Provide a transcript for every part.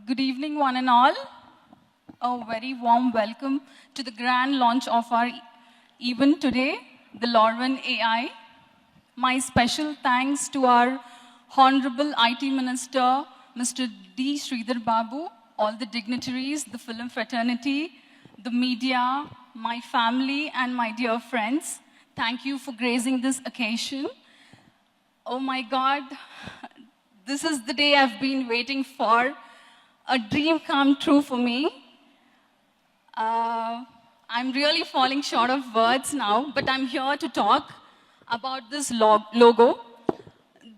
Good evening, one and all. A very warm welcome to the grand launch of our event today, the Lorven AI. My special thanks to our Honorable IT Minister, Mr. D. Sridhar Babu, all the dignitaries, the film fraternity, the media, my family, and my dear friends. Thank you for gracing this occasion. Oh my God, this is the day I've been waiting for. A dream come true for me. I'm really falling short of words now, but I'm here to talk about this logo.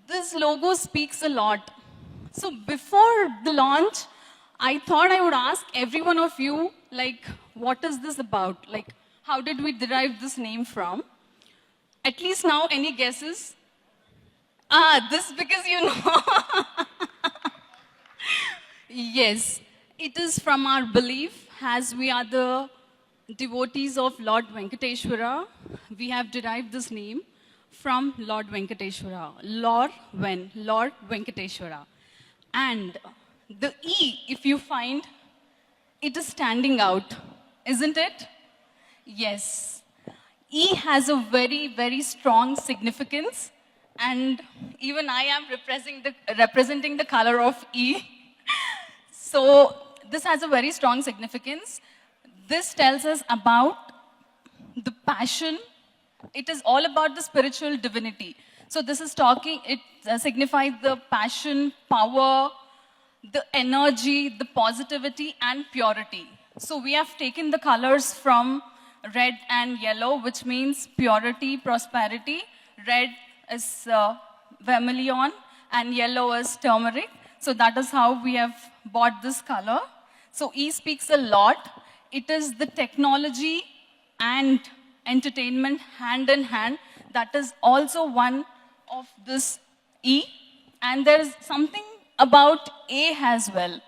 This logo speaks a lot. So before the launch, I thought I would ask every one of you, like, what is this about? Like, how did we derive this name from? At least now, any guesses? This because you know. Yes, it is from our belief, as we are the devotees of Lord Venkateshwara, we have derived this name from Lord Venkateshwara. Lord Venkateshwara. And the E, if you find, it is standing out, isn't it? Yes. E has a very, very strong significance, and even I am representing the color of E. So this has a very strong significance. This tells us about the passion. It is all about the spiritual divinity. So this is talking, it signifies the passion, power, the energy, the positivity, and purity. So we have taken the colors from red and yellow, which means purity, prosperity. Red is vermilion, and yellow is turmeric. So that is how we have bought this color. So E speaks a lot. It is the technology and entertainment hand in hand. That is also one of this E. And there is something about A as well.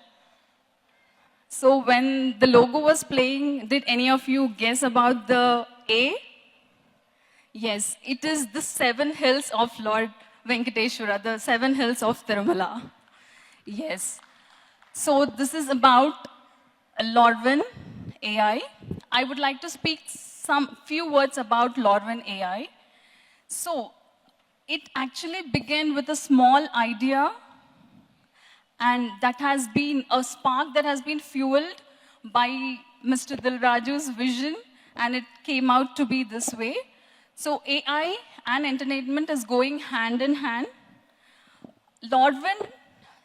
So when the logo was playing, did any of you guess about the A? Yes, it is the 7 hills of Lord Venkateshwara, the 7 hills of Tirumala. Yes. So this is about Lorven AI. I would like to speak some few words about Lorven AI. So it actually began with a small idea, and that has been a spark that has been fueled by Mr. Dilraju's vision, and it came out to be this way. So AI and entertainment is going hand in hand. Lorven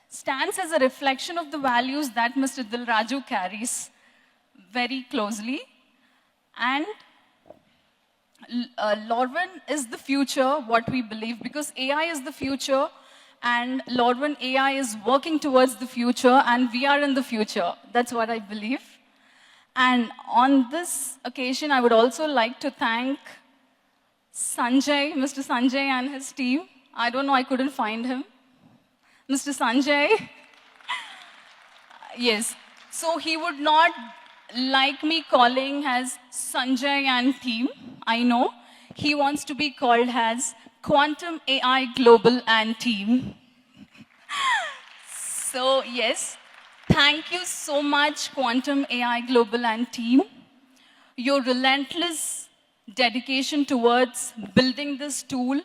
stands as a reflection of the values that Mr. Dilraju carries very closely. And Lorven is the future, what we believe, because AI is the future, and Lorven AI is working towards the future, and we are in the future. That's what I believe. And on this occasion, I would also like to thank Sanjay, Mr. Sanjay and his team. I don't know, I couldn't find him. Mr. Sanjay. Yes. So he would not like me calling as Sanjay and team. I know. He wants to be called as Quantum AI Global and team. So yes, thank you so much, Quantum AI Global and team. Your relentless dedication towards building this tool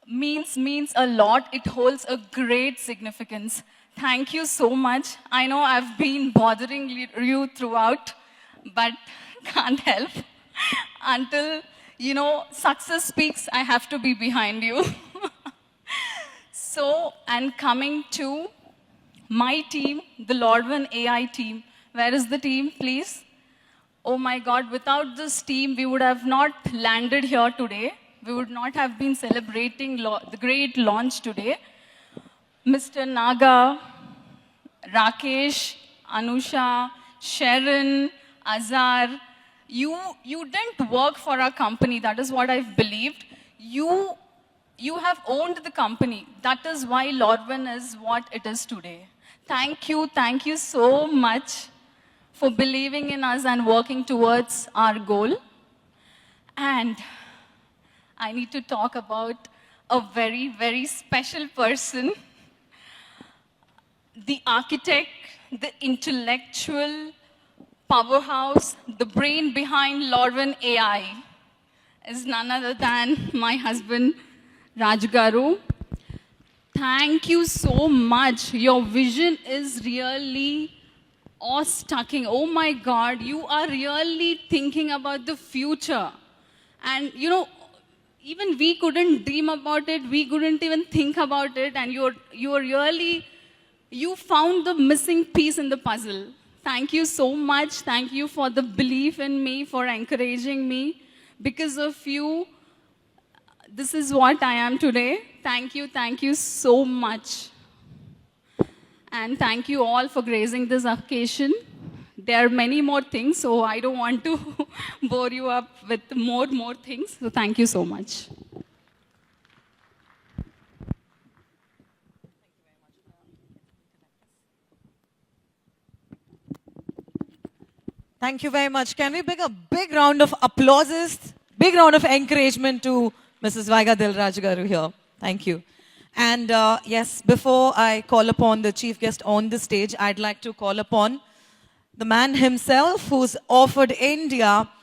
means a lot. It holds a great significance. Thank you so much. I know I've been bothering you throughout, but can't help. Until, you know, success speaks, I have to be behind you. So, and coming to my team, the Lorven AI team. Where is the team, please? Oh my God, without this team, we would have not landed here today. We would not have been celebrating the great launch today. Mr. Naga, Rakesh, Anusha, Sharon, Azar, you didn't work for our company. That is what I've believed. You have owned the company. That is why Lorven is what it is today. Thank you so much for believing in us and working towards our goal. And I need to talk about a very, very special person. the architect, the intellectual powerhouse, the brain behind Lorwin AI is none other than my husband, Raj Garu. Thank you so much. Your vision is really awe-strucking. Oh my God, you are really thinking about the future. And you know, even we couldn't dream about it, we couldn't even think about it, and you found the missing piece in the puzzle. Thank you so much. Thank you for the belief in me, for encouraging me. Because of you, this is what I am today. Thank you so much. And thank you all for gracing this occasion. There are many more things, so I don't want to bore you up with more things. So thank you so much. Thank you very much. Can we bring a big round of applauses, big round of encouragement to Mrs. Vaiga Dilraj Garu here. Thank you. And yes, before I call upon the chief guest on the stage, I'd like to call upon the man himself who's offered India